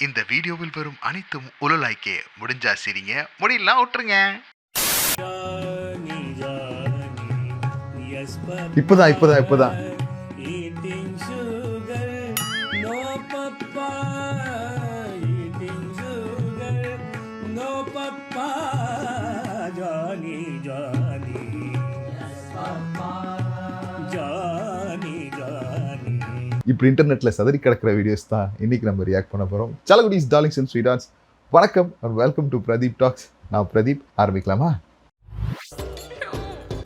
இந்த வீடியோவில் வரும் அனைத்தும் உலலாய்க்கே. முடிஞ்சா சரிங்க, முடியலாம் விட்டுருங்க. இப்பதான் இப்படி இன்டர்நெட்ல சதறி கிடக்கிற வீடியோஸ் தான் இன்னைக்கு நம்ம ரியாக்ட் பண்ண போறோம். சலகுடிஸ் டார்லிங்ஸ் அண்ட் ஸ்வீட் ஆர்ட்ஸ், வணக்கம் and welcome to Pradeep talks. நான் பிரதீப். ஆரம்பிக்கலாமா?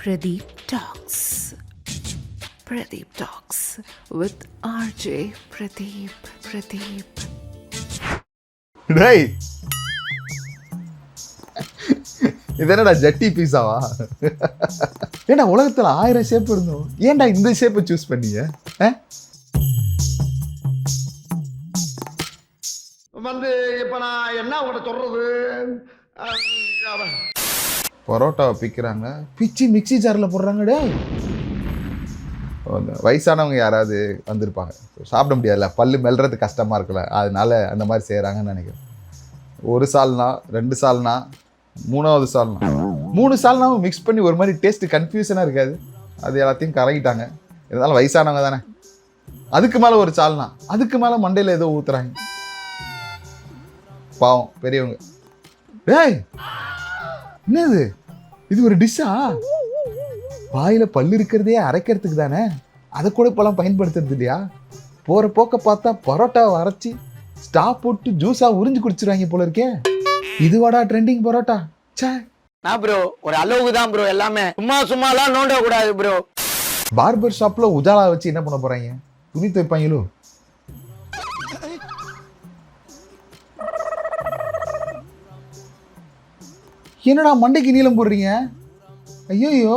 Pradeep talks with RJ Pradeep. டேய், இது என்னடா ஜட்டி பீஸாவா? ஏன்டா உலகத்துல 1000 ஷேப் இருந்தோம், ஏன்டா இந்த ஷேப்பை சூஸ் பண்ணீங்க? வந்து இப்ப நான் என்ன உங்கள்கிட்ட சொல்றது? பரோட்டாவை பிக்கிறாங்க, பிச்சு மிக்சி ஜாரில் போடுறாங்க. டே, வயசானவங்க யாராவது வந்திருப்பாங்க, சாப்பிட முடியாதுல்ல, பல்லு மெல்றது கஷ்டமாக இருக்குல்ல, அதனால அந்த மாதிரி செய்கிறாங்கன்னு நினைக்கிறேன். ஒரு சால்னா, 2 சால்னா, 3வது சால்னா, 3 சால்னாவும் மிக்ஸ் பண்ணி ஒரு மாதிரி டேஸ்ட் கன்ஃபியூஷனாக இருக்காது. அது எல்லாத்தையும் கறக்கிட்டாங்க. இருந்தாலும் வயசானவங்க தானே. அதுக்கு மேலே ஒரு சால்னா, அதுக்கு மேலே மண்டையில் ஏதோ ஊற்றுறாங்க. பாவம் பெரியவங்க. டேய், என்னது இது? ஒரு டிஷ்ஷா? வாயில பல்லு இருக்கிறதே அரைக்கிறதுக்கு தானே, அதை கூட இப்பெல்லாம் பயன்படுத்துறது இல்லையா? போற போக்க பார்த்தா பரோட்டாவை அரைச்சி ஸ்டாப் போட்டு ஜூஸா உறிஞ்சு குடிச்சிருவாங்க போல இருக்கே. இதுவாடா ட்ரெண்டிங் பரோட்டா? நான் ப்ரோ ஒரு அளவுக்கு தான் ப்ரோ, எல்லாமே சும்மாலாம் நோண்ட கூடாது ப்ரோ. பார்பர் ஷாப்ல உஜாலா வச்சு என்ன பண்ண போறாங்க? துணி துவைப்பாங்களோ? என்னடா மண்டைக்கு நீளம் போடுறீங்க? ஐயோ,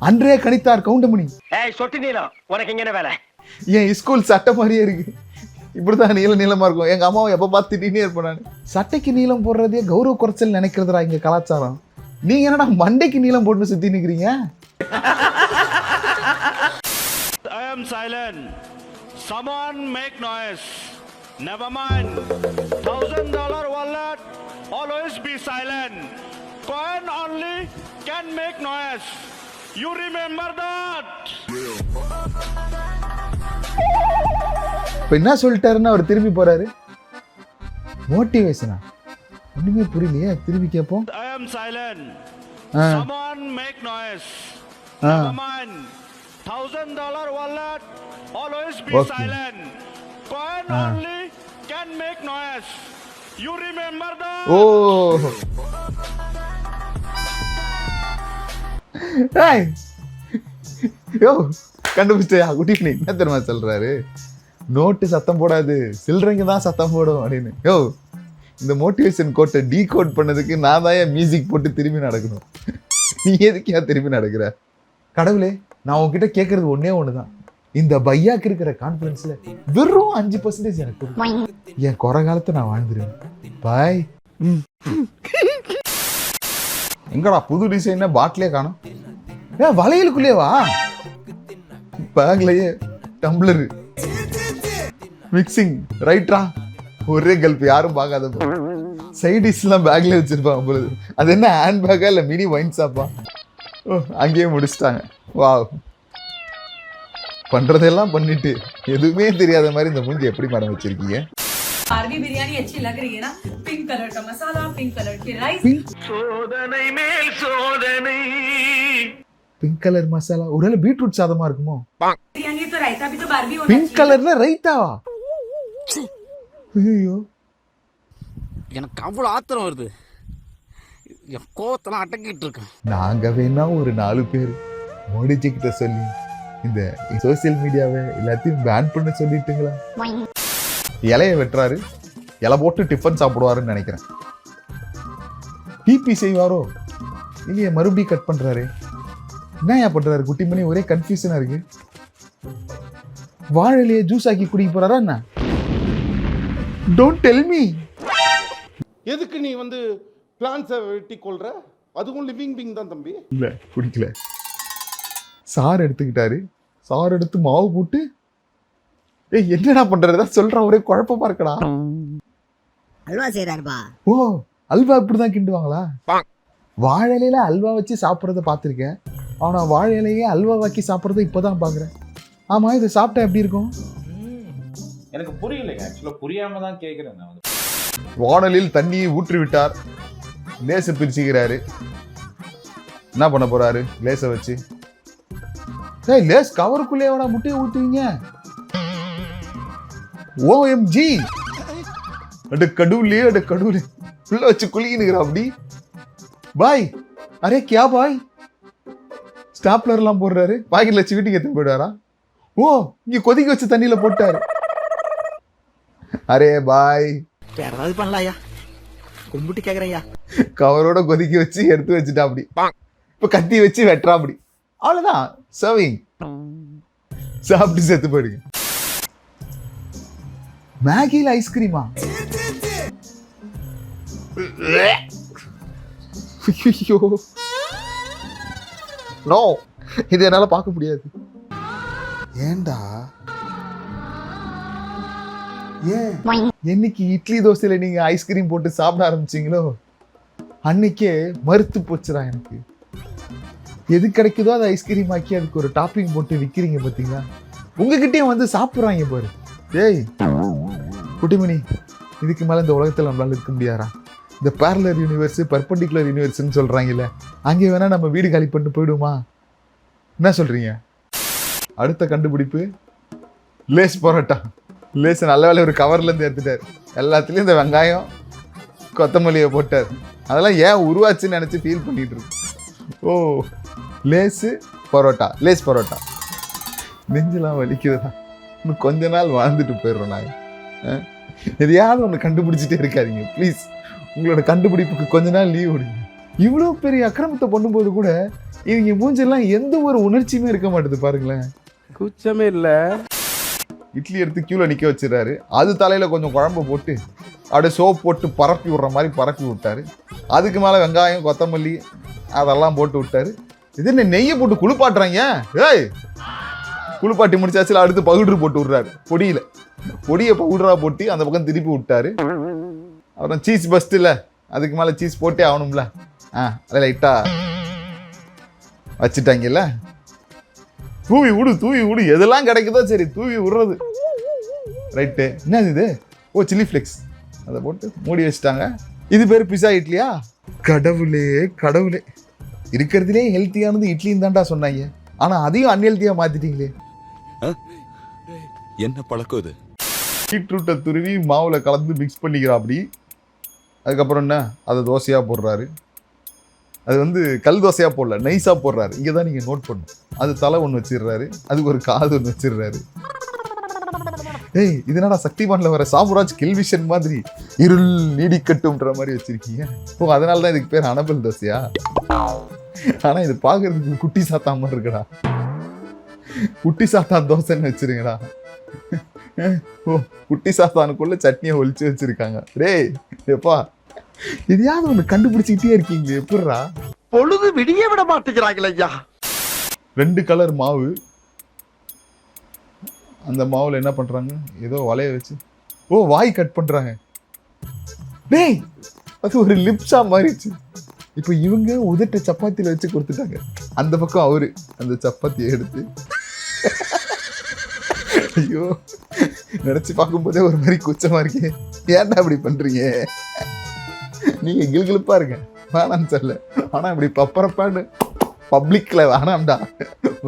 அன்றே கணித்தார் கவுண்டமணி. ஏய் சொட்டி நீளம், உனக்கு இங்க என்ன வேலை? என் ஸ்கூல் சட்டை மாதிரியே இருக்கு. இப்படிதான் நீளமா இருக்கும். எங்க அம்மாவை எப்ப பார்த்து திட்டினே இருப்பேன் நான். சட்டைக்கு நீளம் போடுறதே கௌரவ குறைச்சல் நினைக்கிறதுடா இங்க கலாச்சாரம். நீங்க என்னடா மண்டைக்கு நீளம் போட்டு சுத்தி நிக்கிறீங்க? I am silent. Someone make noise. Never mind. $1,000 wallet. Always be silent. Coin only can make noise. You remember that? இப்ப என்ன சொல்லிட்டாருன்னு அவர் திரும்பி போறாரு. மோட்டிவேஷனா? ஒண்ணுமே புரியலையே, திரும்பி கேட்போம். I am silent. Someone make noise. Never mind. $1,000 wallet. Always be silent. Coin only can make noise. You remember that? ஓ, ஏய் யோ, கண்டுபிடிச்சியா? Good evening. என்ன தெரியுமா சொல்றாரு? நோட்டு சத்தம் போடாது, சில்லறைங்க தான் சத்தம் போடும் அப்படின்னு. யோ, இந்த மோட்டிவேஷன் கோட்டை டீகோட் பண்ணதுக்கு நான் தான் மியூசிக் போட்டு திரும்பி நடக்கணும். நீ எதுக்கே திரும்பி நடக்கிற? கடவுளே, நான் உன்கிட்ட கேட்கறது ஒன்னே ஒண்ணுதான். இந்த பையாக்கு இருக்கிற கான்ஃபிடன்ஸ்ல வெறும் 5% எனக்கு கொடுக்கும். என் குறை காலத்தை நான் வாழ்ந்துருவேன். பாய். எங்கடா புது டிசைன்? பாட்டிலே காணும். ஏன் வளையலுக்குள்ளேவா? பேக்லயே டம்ளர் மிக்சிங் ரைட்டா? ஒரே கல்ப், யாரும் பார்க்காத. சைட் டிஷ்லாம் பேக்ல வச்சிருப்பாங்க பொழுது. அது என்ன ஹேண்ட் பேக்கா இல்ல மினி ஒயின் ஷாப்பா? அங்கேயே முடிச்சிட்டாங்க. வாவ், பண்றதெல்லாம் பண்ணிட்டு எதுவுமே தெரியாத மாதிரி இந்த மூஞ்சி எப்படி மேடம் வச்சிருக்கீங்க? बारबी बिरयानी अच्छी लग रही है ना? पिंक कलर का मसाला, पिंक कलर की राइस, சோதனை மேல் சோதனை. Pink colour masala. ஒருவேளை பீட்ரூட் சாதமா இருக்குமோ? बिरयानी तो रायता भी तो बारबी होना பிங்க் கலர்ல ரைத்தாவா? ஐயோ, எனக்கு அவ்வளோ ஆத்திரம் வருது. என் கோவத்தெல்லாம் அடக்கிட்டு இருக்கேன். நாங்க வேணா ஒரு 4 பேர் மோடிஜி கிட்ட சொல்லி இந்த சோசியல் மீடியாவை எல்லாத்தையும் பேன் பண்ண சொல்லிட்டுங்களா? இலையை வெட்டுறாரு, இலை போட்டு டிஃபன் சாப்பிடுவாருன்னு நினைக்கிறேன். பிபி செய்வாரோ இல்லையே, மறுபடியும் கட் பண்றாரு. என்னயா பண்றாரு குட்டி மணி? ஒரே கன்ஃபியூஷனா இருக்கு. வாழையிலேயே ஜூஸ் ஆக்கி குடிக்க போறாரா என்ன? Don't tell me. எதுக்கு நீ வந்து பிளான்ஸை வெட்டி கொள்ற? அதுவும் லிவிங் பீங் தான் தம்பி. இல்ல, குடிக்கல. சாறு எடுத்துக்கிட்டாரு. சாறு எடுத்து மாவு போட்டு ஏய் என்னடா பண்றதா சொல்றான், ஒரே குழப்பமா இருக்கடா. அல்வா செய்யறாருப்பா. ஓ அல்வா இப்படிதான் கிண்டுவாங்களா? வாழை இலையில அல்வா வச்சு சாப்பிட்றத பார்த்துருக்கேன். ஆனா வாழை இலையே அல்வா வாக்கி சாப்பிட்றத இப்போதான் பாக்குறேன். ஆமா இது சாப்பிட்டா எப்படி இருக்கும்? எனக்கு புரியலைங்க, ஆக்சுவலா புரியாம தான் கேக்குறேன் நான் வந்து. வாணலில் தண்ணியை ஊற்றி விட்டார். லேச பிரிச்சுக்கிறாரு. என்ன பண்ண போறாரு லேச வச்சு? ஏய் லேஸ் கவருக்குள்ளேயோட முட்டையை ஊத்துவீங்க? ஓஎம்ஜி, அட கடவுளே அட கடவுளே, உள்ள வச்சு குளிக்கினுக்கிறா அப்படி. பாய் அரே கியா பாய், ஸ்டாப்லர் எல்லாம் போடுறாரு, பாக்கெட்ல வச்சு வீட்டுக்கு எடுத்து போயிடுவாரா? ஓ இங்க கொதிக்க வச்சு தண்ணியில போட்டாரு. அரே பாய் வேற ஏதாவது பண்ணலாயா? கும்பிட்டு கேக்குறையா? கவரோட கொதிக்க வச்சு எடுத்து வச்சுட்டா அப்படி. இப்ப கத்தி வச்சு வெட்டுறா அப்படி. அவ்வளவுதான் சர்விங். சாப்பிட்டு செத்து போயிடுங்க. மேகில ஐஸ்கிரீமா? ஐயோ நோ, இது என்னால பார்க்க முடியாது. ஏண்டா ஏன் என்னைக்கு இட்லி தோசையில நீங்க ஐஸ்கிரீம் போட்டு சாப்பிட ஆரம்பிச்சீங்களோ அன்னைக்கே மறுத்து போச்சுடா எனக்கு. எது கிடைக்குதோ அதை ஐஸ்கிரீம் ஆக்கி அதுக்கு ஒரு டாப்பிங் போட்டு விற்கிறீங்க பார்த்தீங்களா? உங்ககிட்டயும் வந்து சாப்பிட்றாங்க பாரு. ஏய் குட்டிமணி, இதுக்கு மேலே இந்த உலகத்தில் நம்மளால இருக்க முடியாதா? இந்த பேரலர் யூனிவர்ஸ் பர்பண்டிகுலர் யூனிவர்ஸ்ன்னு சொல்கிறாங்கல்ல, அங்கே வேணா நம்ம வீடு காலி பண்ணிட்டு போயிடுமா? என்ன சொல்கிறீங்க? அடுத்த கண்டுபிடிப்பு லேஸ் பரோட்டா. லேஸ் நல்ல வேலை ஒரு கவர்லேருந்து எடுத்துட்டார். எல்லாத்துலேயும் இந்த வெங்காயம் கொத்தமல்லியை போட்டார். அதெல்லாம் ஏன் உருவாச்சுன்னு நினச்சி ஃபீல் பண்ணிட்டு இருக்கு. ஓ லேஸு பரோட்டா, லேஸ் பரோட்டா. நெஞ்செல்லாம் வலிக்குதுதா. இன்னும் கொஞ்ச நாள் வாழ்ந்துட்டு போயிடுறோம் நாங்கள். எதையாவது ஒன்று கண்டுபிடிச்சிட்டே இருக்காதீங்க ப்ளீஸ். உங்களோட கண்டுபிடிப்புக்கு கொஞ்ச நாள் லீவ் விடுங்க. இவ்வளோ பெரிய அக்கிரமத்தை பண்ணும்போது கூட இவங்க மூஞ்செல்லாம் எந்த ஒரு உணர்ச்சியுமே இருக்க மாட்டேது பாருங்களேன். கூச்சமே இல்லை. இட்லி எடுத்து கியூல நிற்க வச்சிடறாரு. அது தலையில் கொஞ்சம் குழம்பு போட்டு அப்படியே சோப் போட்டு பரப்பி விடுற மாதிரி பரப்பி விட்டாரு. அதுக்கு மேலே வெங்காயம் கொத்தமல்லி அதெல்லாம் போட்டு விட்டாரு. இது என்ன நெய்யை போட்டு குளிப்பாட்டுறாங்க? ஏய் குளிப்பாட்டி முடிச்சாச்சுல அடுத்து பவுடர் போட்டு விட்றாரு. பொடியை பவுடராக போட்டு அந்த பக்கம் திருப்பி விட்டாரு. அப்புறம் சீஸ் பஸ்ட் இல்லை, அதுக்கு மேலே சீஸ் போட்டே ஆகணும்ல. அதில் லைட்டாக வச்சுட்டாங்கல்ல. தூவி விடு எதெல்லாம் கிடைக்குதோ சரி தூவி விடுறது. ரைட்டு. என்னது இது? ஓ சில்லி ஃப்ளெக்ஸ். அதை போட்டு மூடி வச்சுட்டாங்க. இது பேர் பிஸா இட்லியா? கடவுளே கடவுளே, இருக்கிறதுலே ஹெல்த்தியானது இட்லின்னு தான்டா சொன்னாங்க. ஆனால் அதையும் அன்ஹெல்த்தியாக மாற்றிட்டீங்களே. என்ன பழக்கம் இது? பீட்ரூட்டை துருவி மாவில் கலந்து மிக்ஸ் பண்ணிக்கிறா அப்படி. அதுக்கப்புறம் என்ன, அதை தோசையாக போடுறாரு. அது வந்து கல் தோசையாக போடல, நைஸாக போடுறாரு. இங்கே தான் நீங்கள் நோட் பண்ணணும். அது தலை ஒன்று வச்சிடுறாரு, அதுக்கு ஒரு காது ஒன்று வச்சிடுறாரு. ஏய் இதனால சக்திமான்ல வர சாமுராஜ் கெல்விஷன் மாதிரி இருள் நீடிக்கட்டும்ன்ற மாதிரி வச்சிருக்கீங்க. ஓ அதனால தான் இதுக்கு பேர் அனபல் தோசையா? ஆனால் இது பார்க்கறதுக்கு குட்டி சாத்தா மாதிரி இருக்குடா. குட்டி சாத்தான் தோசைன்னு வச்சிருங்கடா. ஓ குட்டி சாத்தானுக்குள்ள சட்னியை ஒழிச்சு வச்சிருக்காங்க. டேய் எப்பா எதையாவது ஒன்று கண்டுபிடிச்சிக்கிட்டே இருக்கீங்க. எப்படிரா பொழுது விடிய விட மாட்டேங்கிறாங்களே ஐயா. 2 கலர் மாவு. அந்த மாவுல என்ன பண்றாங்க? ஏதோ வளைய வச்சு வாய் கட் பண்றாங்க. டேய் அது ஒரு லிப்ஸா மாறிடுச்சு. இப்போ இவங்க உதட்ட சப்பாத்தியில வச்சு கொடுத்துட்டாங்க. அந்த பக்கம் அவரு அந்த சப்பாத்தியை எடுத்து ஐயோ நினைச்சு பார்க்கும்போதே ஒரு மாதிரி கூச்சமா இருக்கே. ஏன்டா அப்படி பண்றீங்க? நீங்க கில்கிழுப்பா இருங்க, வேணாம்னு சொல்ல. ஆனா இப்படி பப்பரப்பான்னு பப்ளிக்ல வேணாம்டா,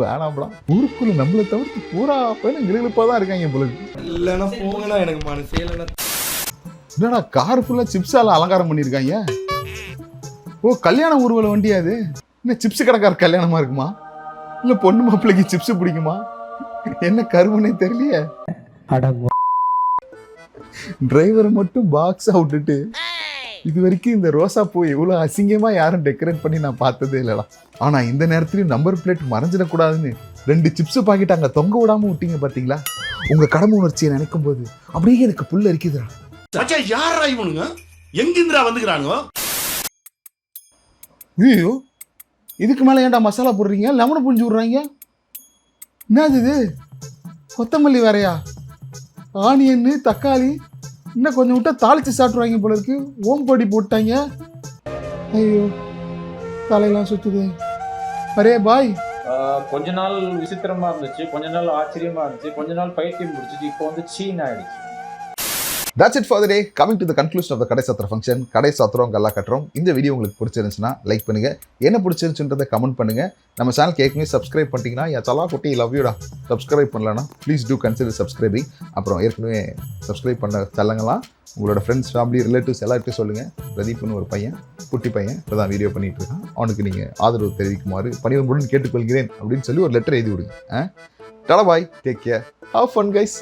வேணாம்டா. ஊருக்குள்ள நம்மளை தவிர்த்து பூரா பையனும் கில்கிழுப்பா தான் இருக்காங்க பொழுது. இல்லைன்னா போங்கண்ணா, எனக்கு மனசே இல்லைண்ணா. என்னடா கார் ஃபுல்லா சிப்ஸால அலங்காரம் பண்ணியிருக்காங்க. ஓ கல்யாண ஊர்வல வண்டியா அது? என்ன சிப்ஸ் கடைக்கார கல்யாணமா இருக்குமா? இல்ல பொண்ணு மாப்பிள்ளைக்கு சிப்ஸ் பிடிக்குமா? என்ன கருமனே தெரியலையே. டிரைவர் மட்டும் பாக்ஸா விட்டுட்டு இது வரைக்கும் இந்த ரோசா பூ எவ்வளவு அசிங்கமா யாரும் டெக்கரேட் பண்ணி நான் பார்த்ததே இல்லடா. ஆனா இந்த நேரத்துலயும் நம்பர் பிளேட் மறைஞ்சிடக்கூடாதுன்னு 2 சிப்ஸ் பாக்கெட் அங்க தொங்க விடாம விட்டீங்க பாத்தீங்களா? உங்க கடமை உணர்ச்சியை நினைக்கும் போது அப்படியே எனக்கு புல்ல இருக்குதுடா. யாரா இவனுங்க? எங்கிந்திரா வந்துக்கிறானுங்க? ஐயோ இதுக்கு மேல ஏன்டா மசாலா போடுறீங்க? லெமனை புரிஞ்சு விடுறாங்க. என்னது இது? கொத்தமல்லி வேறையா? ஆனியன் தக்காளி இன்னும் கொஞ்சம் விட்டா தாளிச்சு சாப்பிட்ருவாங்க போல இருக்கு. ஓம்பொடி போட்டாங்க. ஐயோ தலையெல்லாம் சுத்துது. அரே பாய். கொஞ்ச நாள் விசித்திரமா இருந்துச்சு, கொஞ்ச நாள் ஆச்சரியமா இருந்துச்சு, கொஞ்ச நாள் பைத்தியம் முடிச்சிச்சு, இப்போ வந்து சீன் ஆயிடுச்சு. That's it for the day. Coming to the conclusion of the கடை சாத்திர ஃபங்க்ஷன். கடை சாத்திரம் கல்லா கட்டுறோம். இந்த வீடியோ உங்களுக்கு பிடிச்சிருந்துச்சுன்னா லைக் பண்ணுங்க. என்ன பிடிச்சிருந்துச்சுன்றதை கமெண்ட் பண்ணுங்க. நம்ம சேனலுக்கு ஏற்கனவே சப்ஸ்கிரைப் பண்ணிட்டீங்கன்னா யா சலா குட்டி லவ் யூடா. சப்ஸ்கிரைப் பண்ணலன்னா ப்ளீஸ் டூ கன்சிடர் சப்ஸ்கிரைபிங். அப்புறம் ஏற்கனவே சப்ஸ்கிரைப் பண்ண தள்ளங்களாம் உங்களோட ஃப்ரெண்ட்ஸ், ஃபேமிலி, ரிலேட்டிவ்ஸ் எல்லார்ட்டையும் சொல்லுங்கள். பிரதீப்னு ஒரு பையன், குட்டி பையன், இப்போ தான் வீடியோ பண்ணிட்டு இருக்கான். அவனுக்கு நீங்கள் ஆதரவு தெரிவிக்குமாறு பணிவன்புடன் கேட்டுக்கொள்கிறேன் அப்படின்னு சொல்லி ஒரு லெட்டர் எழுதி விடுங்க. Tata bye, take care, have fun guys.